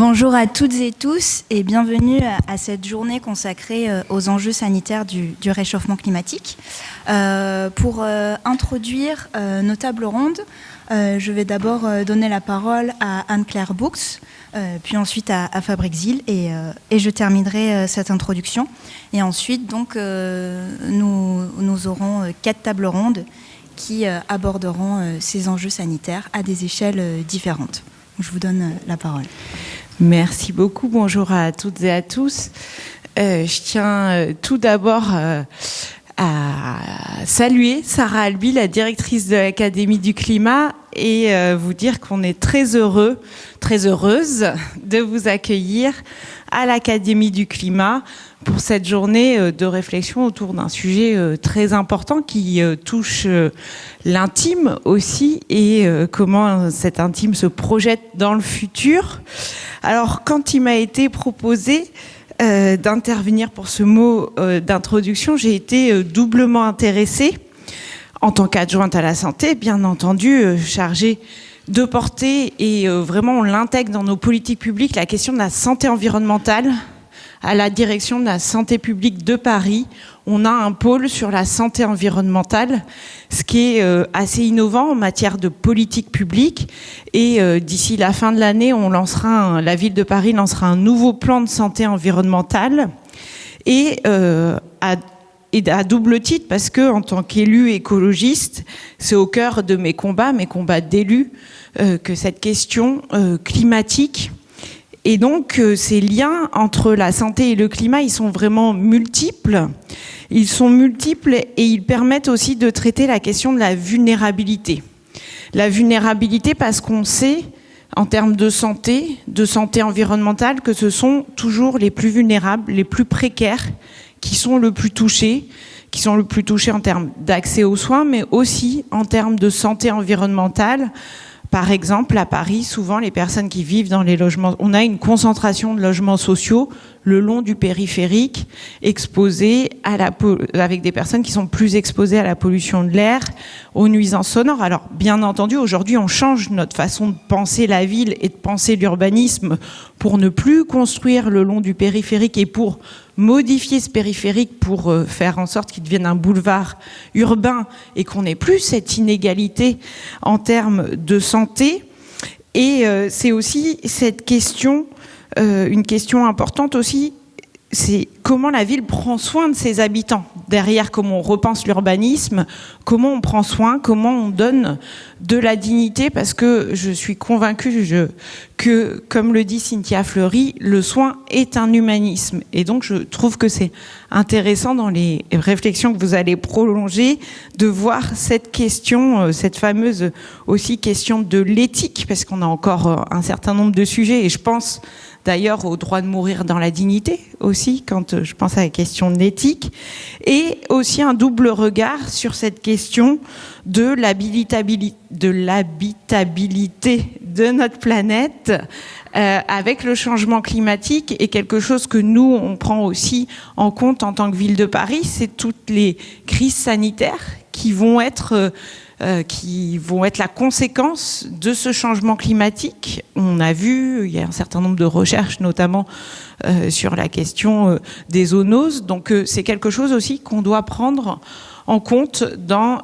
Bonjour à toutes et tous et bienvenue à cette journée consacrée aux enjeux sanitaires du réchauffement climatique. Pour introduire nos tables rondes, je vais d'abord donner la parole à Anne-Claire Boux, puis ensuite à Fabrice Zil et je terminerai cette introduction. Et ensuite, donc, nous aurons 4 tables rondes qui aborderont ces enjeux sanitaires à des échelles différentes. Je vous donne la parole. Merci beaucoup. Bonjour à toutes et à tous. Je tiens tout d'abord à saluer Sarah Albi, la directrice de l'Académie du Climat, et vous dire qu'on est très heureuse de vous accueillir à l'Académie du Climat pour cette journée de réflexion autour d'un sujet très important qui touche l'intime aussi et comment cet intime se projette dans le futur. Alors, quand il m'a été proposé d'intervenir pour ce mot d'introduction, j'ai été doublement intéressée en tant qu'adjointe à la santé, bien entendu, chargée de porter, et vraiment on l'intègre dans nos politiques publiques, la question de la santé environnementale. À la direction de la santé publique de Paris, on a un pôle sur la santé environnementale, ce qui est assez innovant en matière de politique publique. Et d'ici la fin de l'année, la ville de Paris lancera un nouveau plan de santé environnementale. Et à double titre, parce que en tant qu'élu écologiste, c'est au cœur de mes combats d'élu, que cette question climatique. Et donc, ces liens entre la santé et le climat, ils sont vraiment multiples. Ils sont multiples et ils permettent aussi de traiter la question de la vulnérabilité. La vulnérabilité parce qu'on sait, en termes de santé environnementale, que ce sont toujours les plus vulnérables, les plus précaires, qui sont le plus touchés en termes d'accès aux soins, mais aussi en termes de santé environnementale. Par exemple, à Paris, souvent, les personnes qui vivent dans les logements, on a une concentration de logements sociaux le long du périphérique, avec des personnes qui sont plus exposées à la pollution de l'air, aux nuisances sonores. Alors, bien entendu, aujourd'hui, on change notre façon de penser la ville et de penser l'urbanisme pour ne plus construire le long du périphérique et pour modifier ce périphérique pour faire en sorte qu'il devienne un boulevard urbain et qu'on n'ait plus cette inégalité en termes de santé. Et c'est aussi cette question, une question importante aussi, c'est comment la ville prend soin de ses habitants. Derrière, comment on repense l'urbanisme, comment on prend soin, comment on donne de la dignité, parce que je suis convaincue que, comme le dit Cynthia Fleury, le soin est un humanisme. Et donc, je trouve que c'est intéressant dans les réflexions que vous allez prolonger de voir cette question, cette fameuse aussi question de l'éthique, parce qu'on a encore un certain nombre de sujets, et je pense d'ailleurs au droit de mourir dans la dignité aussi, quand je pense à la question de l'éthique, et aussi un double regard sur cette question de l'habitabilité de notre planète avec le changement climatique, et quelque chose que nous, on prend aussi en compte en tant que ville de Paris, c'est toutes les crises sanitaires qui vont être la conséquence de ce changement climatique. On a vu, il y a un certain nombre de recherches, notamment sur la question des zoonoses. Donc c'est quelque chose aussi qu'on doit prendre en compte dans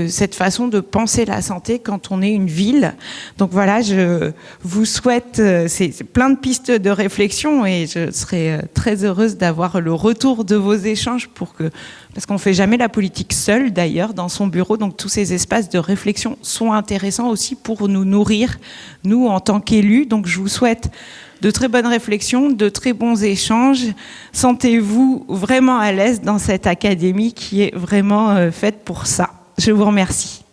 cette façon de penser la santé quand on est une ville. Donc voilà, je vous souhaite c'est plein de pistes de réflexion, et je serai très heureuse d'avoir le retour de vos échanges parce qu'on ne fait jamais la politique seule d'ailleurs dans son bureau, donc tous ces espaces de réflexion sont intéressants aussi pour nous nourrir, nous en tant qu'élus. Donc je vous souhaite de très bonnes réflexions, de très bons échanges. Sentez-vous vraiment à l'aise dans cette académie qui est vraiment faite pour ça. Je vous remercie.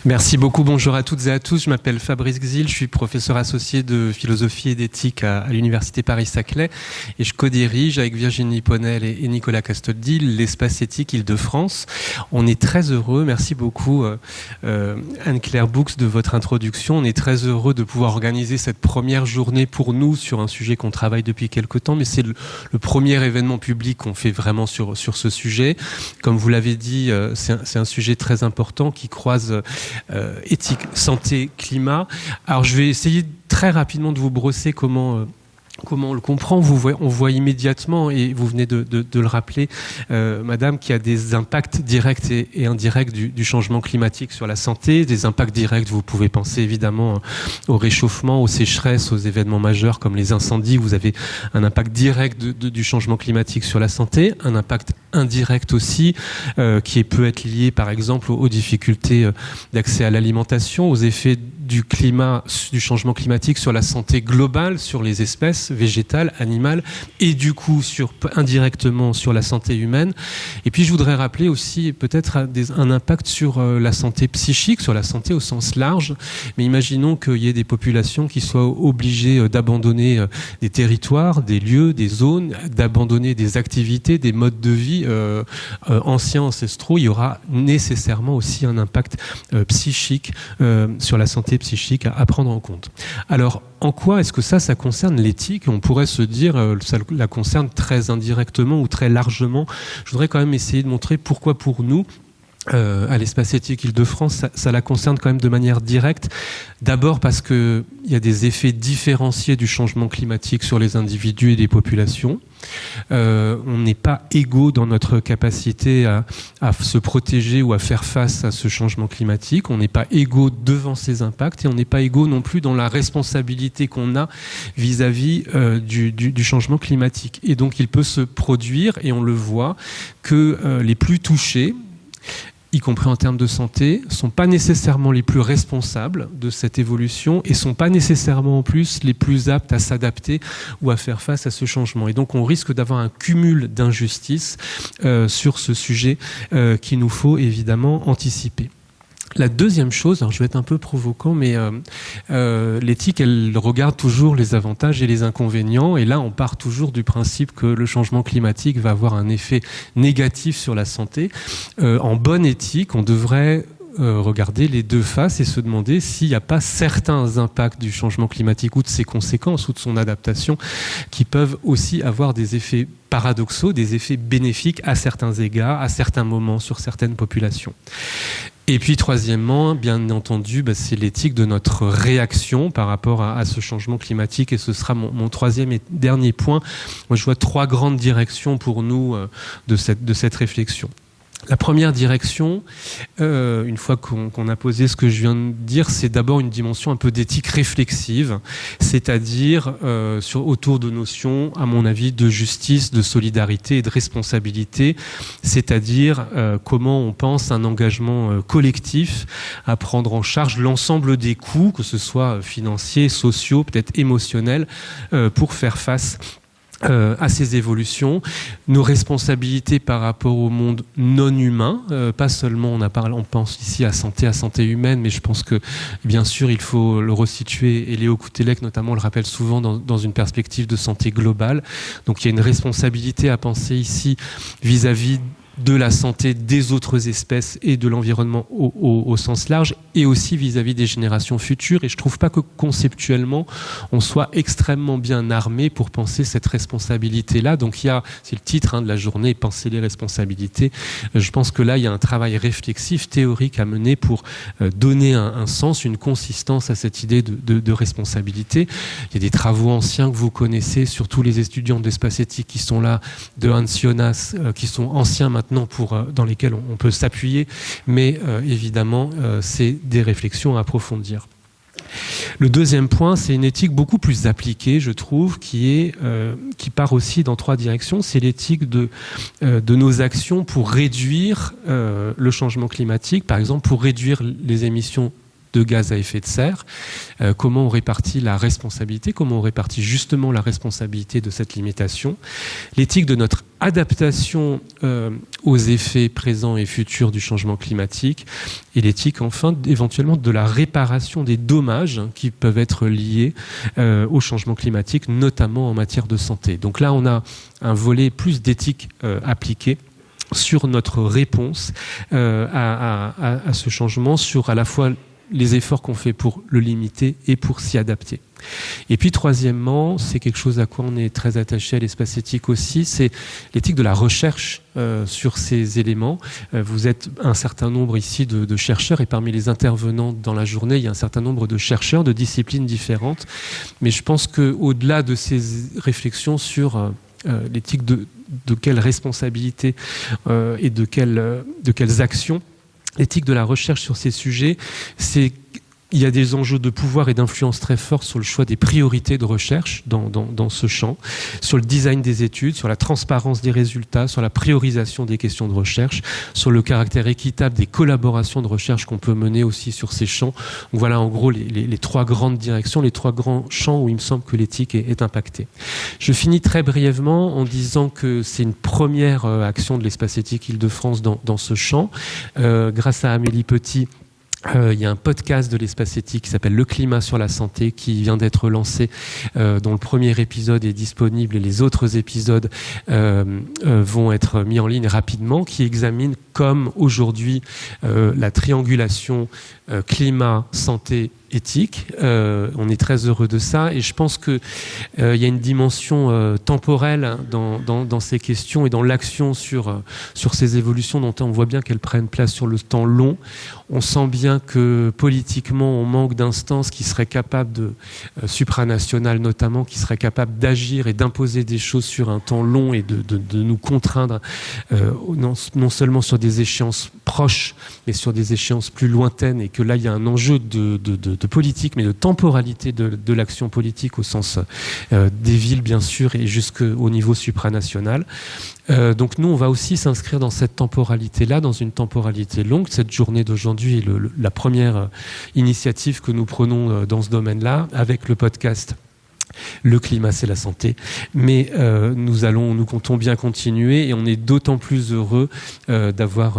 Merci beaucoup, bonjour à toutes et à tous. Je m'appelle Fabrice Xil, je suis professeur associé de philosophie et d'éthique à l'Université Paris-Saclay et je co-dirige avec Virginie Ponel et Nicolas Castoldi l'espace éthique Île-de-France. On est très heureux, merci beaucoup Anne-Claire Boux de votre introduction. On est très heureux de pouvoir organiser cette première journée pour nous sur un sujet qu'on travaille depuis quelque temps, mais c'est le premier événement public qu'on fait vraiment sur ce sujet. Comme vous l'avez dit, c'est un sujet très important qui croise éthique, santé, climat. Alors je vais essayer très rapidement de vous brosser comment on le comprend. On voit immédiatement, et vous venez de le rappeler, Madame, qu'il y a des impacts directs et indirects du changement climatique sur la santé. Des impacts directs, vous pouvez penser évidemment au réchauffement, aux sécheresses, aux événements majeurs comme les incendies. Vous avez un impact direct du changement climatique sur la santé, un impact indirect aussi, qui peut être lié par exemple aux difficultés d'accès à l'alimentation, aux effets du changement climatique sur la santé globale, sur les espèces végétales, animales, et du coup indirectement sur la santé humaine. Et puis je voudrais rappeler aussi peut-être un impact sur la santé psychique, sur la santé au sens large. Mais imaginons qu'il y ait des populations qui soient obligées d'abandonner des territoires, des lieux, des zones, d'abandonner des activités, des modes de vie anciens, ancestraux. Il y aura nécessairement aussi un impact psychique sur la santé psychique à prendre en compte. Alors, en quoi est-ce que ça concerne l'éthique? On pourrait se dire ça la concerne très indirectement ou très largement. Je voudrais quand même essayer de montrer pourquoi pour nous, à l'espace éthique Île-de-France, ça la concerne quand même de manière directe. D'abord parce qu'il y a des effets différenciés du changement climatique sur les individus et les populations. On n'est pas égaux dans notre capacité à se protéger ou à faire face à ce changement climatique. On n'est pas égaux devant ces impacts et on n'est pas égaux non plus dans la responsabilité qu'on a vis-à-vis du changement climatique. Et donc il peut se produire, et on le voit, que les plus touchés, y compris en termes de santé, sont pas nécessairement les plus responsables de cette évolution et sont pas nécessairement en plus les plus aptes à s'adapter ou à faire face à ce changement. Et donc on risque d'avoir un cumul d'injustices sur ce sujet qu'il nous faut évidemment anticiper. La deuxième chose, alors je vais être un peu provoquant, mais l'éthique, elle regarde toujours les avantages et les inconvénients. Et là, on part toujours du principe que le changement climatique va avoir un effet négatif sur la santé. En bonne éthique, on devrait regarder les deux faces et se demander s'il n'y a pas certains impacts du changement climatique ou de ses conséquences ou de son adaptation qui peuvent aussi avoir des effets paradoxaux, des effets bénéfiques à certains égards, à certains moments, sur certaines populations. Et puis troisièmement, bien entendu, c'est l'éthique de notre réaction par rapport à ce changement climatique, et ce sera mon troisième et dernier point. Moi, je vois trois grandes directions pour nous de cette réflexion. La première direction, une fois qu'on a posé ce que je viens de dire, c'est d'abord une dimension un peu d'éthique réflexive, c'est-à-dire autour de notions, à mon avis, de justice, de solidarité et de responsabilité, c'est-à-dire comment on pense un engagement collectif à prendre en charge l'ensemble des coûts, que ce soit financiers, sociaux, peut-être émotionnels, pour faire face à ces évolutions, nos responsabilités par rapport au monde non humain, pas seulement on pense ici à santé humaine, mais je pense que bien sûr il faut le resituer, et Léo Coutelec notamment le rappelle souvent dans une perspective de santé globale. Donc il y a une responsabilité à penser ici vis-à-vis de la santé des autres espèces et de l'environnement au sens large, et aussi vis-à-vis des générations futures. Et je ne trouve pas que conceptuellement on soit extrêmement bien armé pour penser cette responsabilité-là. Donc c'est le titre de la journée, penser les responsabilités. Je pense que là il y a un travail réflexif, théorique à mener pour donner un sens, une consistance à cette idée de responsabilité. Il y a des travaux anciens que vous connaissez, surtout les étudiants d'espace éthique qui sont là, de Hans Jonas, qui sont anciens maintenant, dans lesquels on peut s'appuyer, mais évidemment, c'est des réflexions à approfondir. Le deuxième point, c'est une éthique beaucoup plus appliquée, je trouve, qui part aussi dans trois directions. C'est l'éthique de nos actions pour réduire le changement climatique, par exemple pour réduire les émissions de gaz à effet de serre, comment on répartit la responsabilité, comment on répartit justement la responsabilité de cette limitation, l'éthique de notre adaptation aux effets présents et futurs du changement climatique, et l'éthique enfin éventuellement de la réparation des dommages qui peuvent être liés au changement climatique, notamment en matière de santé. Donc là, on a un volet plus d'éthique appliquée sur notre réponse à ce changement, sur à la fois les efforts qu'on fait pour le limiter et pour s'y adapter. Et puis troisièmement, c'est quelque chose à quoi on est très attaché à l'espace éthique aussi, c'est l'éthique de la recherche sur ces éléments. Vous êtes un certain nombre ici de chercheurs, et parmi les intervenants dans la journée, il y a un certain nombre de chercheurs de disciplines différentes. Mais je pense qu'au-delà de ces réflexions sur l'éthique de quelle responsabilité et de quelles actions, l'éthique de la recherche sur ces sujets, il y a des enjeux de pouvoir et d'influence très forts sur le choix des priorités de recherche dans ce champ, sur le design des études, sur la transparence des résultats, sur la priorisation des questions de recherche, sur le caractère équitable des collaborations de recherche qu'on peut mener aussi sur ces champs. Donc voilà en gros les trois grandes directions, les trois grands champs où il me semble que l'éthique est impactée. Je finis très brièvement en disant que c'est une première action de l'espace éthique Île-de-France dans ce champ. Grâce à Amélie Petit, il y a un podcast de l'espace éthique qui s'appelle Le climat sur la santé qui vient d'être lancé, dont le premier épisode est disponible et les autres épisodes vont être mis en ligne rapidement, qui examine comme aujourd'hui la triangulation climat, santé, éthique. On est très heureux de ça et je pense qu'il y a une dimension temporelle dans ces questions et dans l'action sur ces évolutions dont on voit bien qu'elles prennent place sur le temps long. On sent bien que politiquement on manque d'instances qui seraient capables supranationales notamment, qui seraient capables d'agir et d'imposer des choses sur un temps long et de nous contraindre non seulement sur des échéances proches mais sur des échéances plus lointaines, et que là il y a un enjeu de politique, mais de temporalité de l'action politique au sens des villes bien sûr et jusqu'au niveau supranational. Donc nous on va aussi s'inscrire dans cette temporalité-là, dans une temporalité longue. Cette journée d'aujourd'hui est la première initiative que nous prenons dans ce domaine-là avec le podcast Le climat, c'est la santé. Mais nous comptons bien continuer et on est d'autant plus heureux d'avoir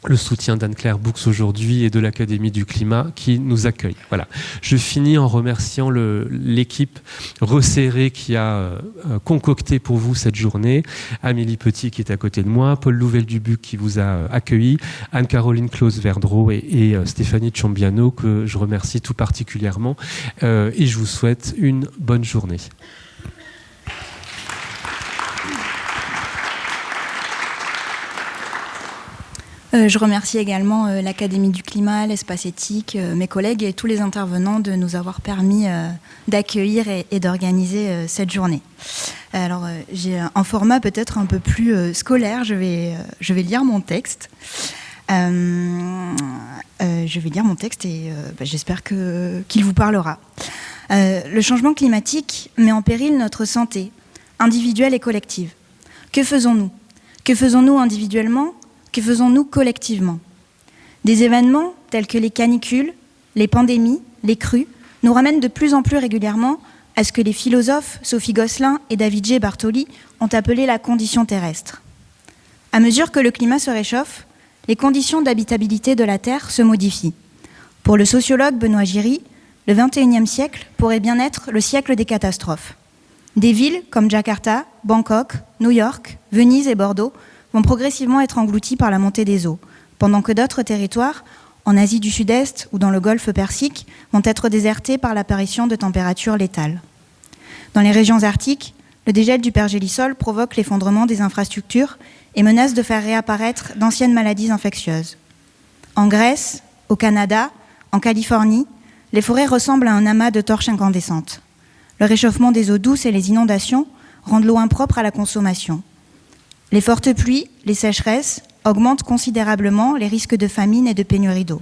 le soutien d'Anne-Claire Boux aujourd'hui et de l'Académie du climat qui nous accueille. Voilà. Je finis en remerciant l'équipe resserrée qui a concocté pour vous cette journée. Amélie Petit qui est à côté de moi, Paul Louvel-Dubuc qui vous a accueilli, Anne-Caroline Claus-Verdreau et Stéphanie Ciambiano que je remercie tout particulièrement. Et je vous souhaite une bonne journée. Je remercie également l'Académie du climat, l'espace éthique, mes collègues et tous les intervenants de nous avoir permis d'accueillir et d'organiser cette journée. Alors, j'ai un format peut-être un peu plus scolaire. Je vais lire mon texte. Je vais lire mon texte et j'espère qu'il vous parlera. Le changement climatique met en péril notre santé, individuelle et collective. Que faisons-nous ? Que faisons-nous individuellement ? Que faisons-nous collectivement ? Des événements tels que les canicules, les pandémies, les crues nous ramènent de plus en plus régulièrement à ce que les philosophes Sophie Gosselin et David G. Bartoli ont appelé la condition terrestre. À mesure que le climat se réchauffe, les conditions d'habitabilité de la Terre se modifient. Pour le sociologue Benoît Giry, le XXIe siècle pourrait bien être le siècle des catastrophes. Des villes comme Jakarta, Bangkok, New York, Venise et Bordeaux vont progressivement être engloutis par la montée des eaux, pendant que d'autres territoires, en Asie du Sud-Est ou dans le golfe Persique, vont être désertés par l'apparition de températures létales. Dans les régions arctiques, le dégel du pergélisol provoque l'effondrement des infrastructures et menace de faire réapparaître d'anciennes maladies infectieuses. En Grèce, au Canada, en Californie, les forêts ressemblent à un amas de torches incandescentes. Le réchauffement des eaux douces et les inondations rendent l'eau impropre à la consommation. Les fortes pluies, les sécheresses augmentent considérablement les risques de famine et de pénurie d'eau.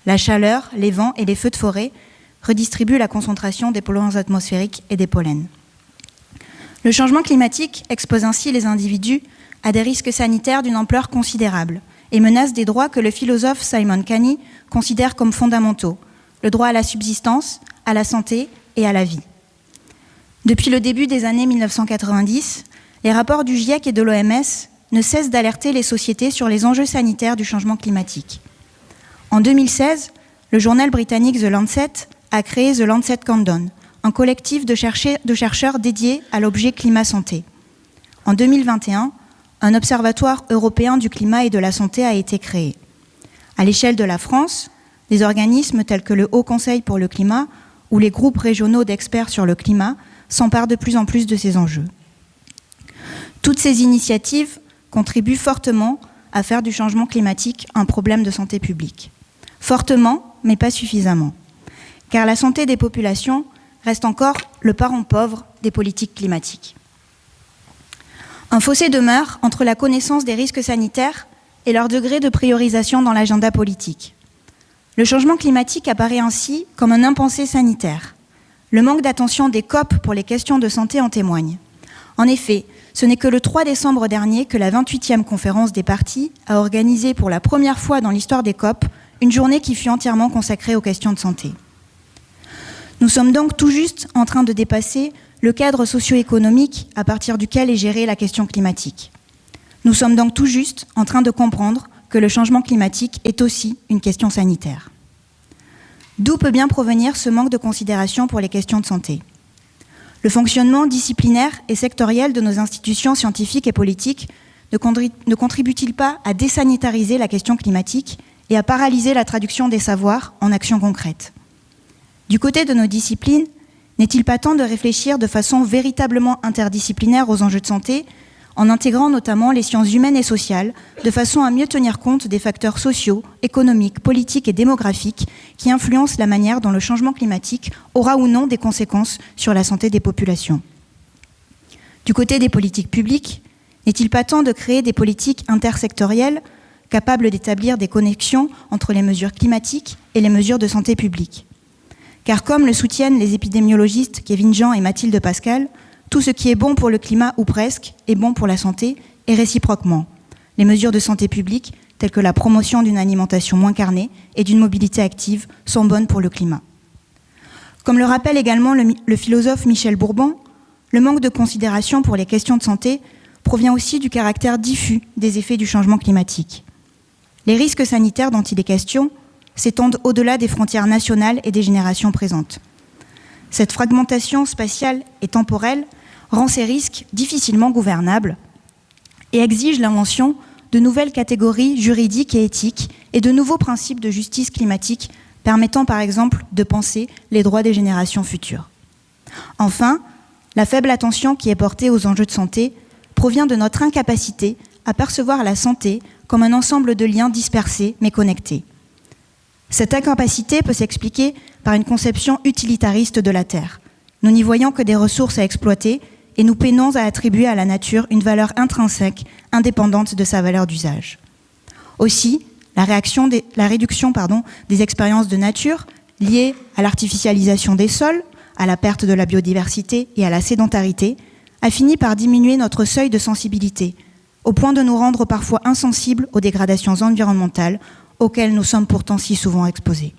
La chaleur, les vents et les feux de forêt redistribuent la concentration des polluants atmosphériques et des pollens. Le changement climatique expose ainsi les individus à des risques sanitaires d'une ampleur considérable et menace des droits que le philosophe Simon Canny considère comme fondamentaux, le droit à la subsistance, à la santé et à la vie. Depuis le début des années 1990, les rapports du GIEC et de l'OMS ne cessent d'alerter les sociétés sur les enjeux sanitaires du changement climatique. En 2016, le journal britannique The Lancet a créé The Lancet Countdown, un collectif de chercheurs dédiés à l'objet climat-santé. En 2021, un observatoire européen du climat et de la santé a été créé. À l'échelle de la France, des organismes tels que le Haut Conseil pour le climat ou les groupes régionaux d'experts sur le climat s'emparent de plus en plus de ces enjeux. Toutes ces initiatives contribuent fortement à faire du changement climatique un problème de santé publique. Fortement, mais pas suffisamment. Car la santé des populations reste encore le parent pauvre des politiques climatiques. Un fossé demeure entre la connaissance des risques sanitaires et leur degré de priorisation dans l'agenda politique. Le changement climatique apparaît ainsi comme un impensé sanitaire. Le manque d'attention des COP pour les questions de santé en témoigne. En effet, ce n'est que le 3 décembre dernier que la 28e conférence des parties a organisé pour la première fois dans l'histoire des COP une journée qui fut entièrement consacrée aux questions de santé. Nous sommes donc tout juste en train de dépasser le cadre socio-économique à partir duquel est gérée la question climatique. Nous sommes donc tout juste en train de comprendre que le changement climatique est aussi une question sanitaire. D'où peut bien provenir ce manque de considération pour les questions de santé ? Le fonctionnement disciplinaire et sectoriel de nos institutions scientifiques et politiques ne contribue-t-il pas à désanitariser la question climatique et à paralyser la traduction des savoirs en actions concrètes ? Du côté de nos disciplines, n'est-il pas temps de réfléchir de façon véritablement interdisciplinaire aux enjeux de santé, en intégrant notamment les sciences humaines et sociales, de façon à mieux tenir compte des facteurs sociaux, économiques, politiques et démographiques qui influencent la manière dont le changement climatique aura ou non des conséquences sur la santé des populations. Du côté des politiques publiques, n'est-il pas temps de créer des politiques intersectorielles capables d'établir des connexions entre les mesures climatiques et les mesures de santé publique ? Car comme le soutiennent les épidémiologistes Kevin Jean et Mathilde Pascal, tout ce qui est bon pour le climat, ou presque, est bon pour la santé, et réciproquement. Les mesures de santé publique, telles que la promotion d'une alimentation moins carnée et d'une mobilité active, sont bonnes pour le climat. Comme le rappelle également le philosophe Michel Bourbon, le manque de considération pour les questions de santé provient aussi du caractère diffus des effets du changement climatique. Les risques sanitaires dont il est question s'étendent au-delà des frontières nationales et des générations présentes. Cette fragmentation spatiale et temporelle rend ces risques difficilement gouvernables et exige l'invention de nouvelles catégories juridiques et éthiques et de nouveaux principes de justice climatique permettant par exemple de penser les droits des générations futures. Enfin, la faible attention qui est portée aux enjeux de santé provient de notre incapacité à percevoir la santé comme un ensemble de liens dispersés mais connectés. Cette incapacité peut s'expliquer par une conception utilitariste de la Terre. Nous n'y voyons que des ressources à exploiter et nous peinons à attribuer à la nature une valeur intrinsèque, indépendante de sa valeur d'usage. Aussi, la réduction des expériences de nature liées à l'artificialisation des sols, à la perte de la biodiversité et à la sédentarité a fini par diminuer notre seuil de sensibilité, au point de nous rendre parfois insensibles aux dégradations environnementales auxquelles nous sommes pourtant si souvent exposés.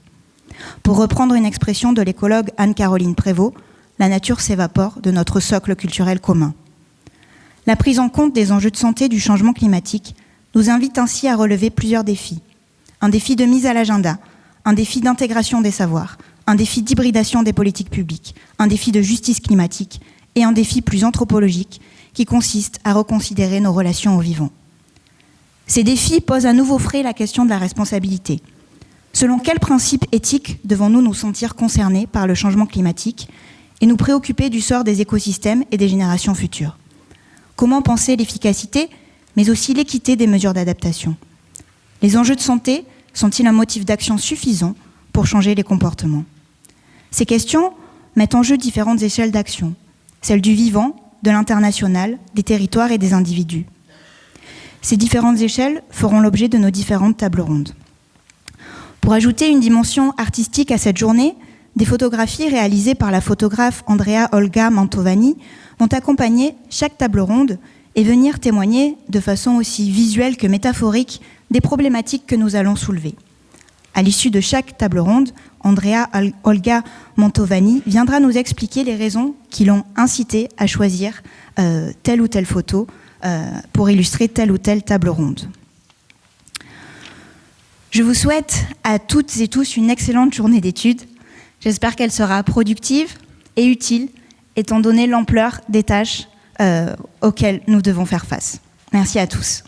Pour reprendre une expression de l'écologue Anne-Caroline Prévost, la nature s'évapore de notre socle culturel commun. La prise en compte des enjeux de santé du changement climatique nous invite ainsi à relever plusieurs défis. Un défi de mise à l'agenda, un défi d'intégration des savoirs, un défi d'hybridation des politiques publiques, un défi de justice climatique et un défi plus anthropologique qui consiste à reconsidérer nos relations aux vivants. Ces défis posent à nouveau frais la question de la responsabilité. Selon quels principes éthiques devons-nous nous sentir concernés par le changement climatique et nous préoccuper du sort des écosystèmes et des générations futures ? Comment penser l'efficacité, mais aussi l'équité des mesures d'adaptation ? Les enjeux de santé sont-ils un motif d'action suffisant pour changer les comportements ? Ces questions mettent en jeu différentes échelles d'action, celles du vivant, de l'international, des territoires et des individus. Ces différentes échelles feront l'objet de nos différentes tables rondes. Pour ajouter une dimension artistique à cette journée, des photographies réalisées par la photographe Andrea Olga Mantovani vont accompagner chaque table ronde et venir témoigner de façon aussi visuelle que métaphorique des problématiques que nous allons soulever. À l'issue de chaque table ronde, Andrea Olga Mantovani viendra nous expliquer les raisons qui l'ont incité à choisir telle ou telle photo pour illustrer telle ou telle table ronde. Je vous souhaite à toutes et tous une excellente journée d'études. J'espère qu'elle sera productive et utile, étant donné l'ampleur des tâches auxquelles nous devons faire face. Merci à tous.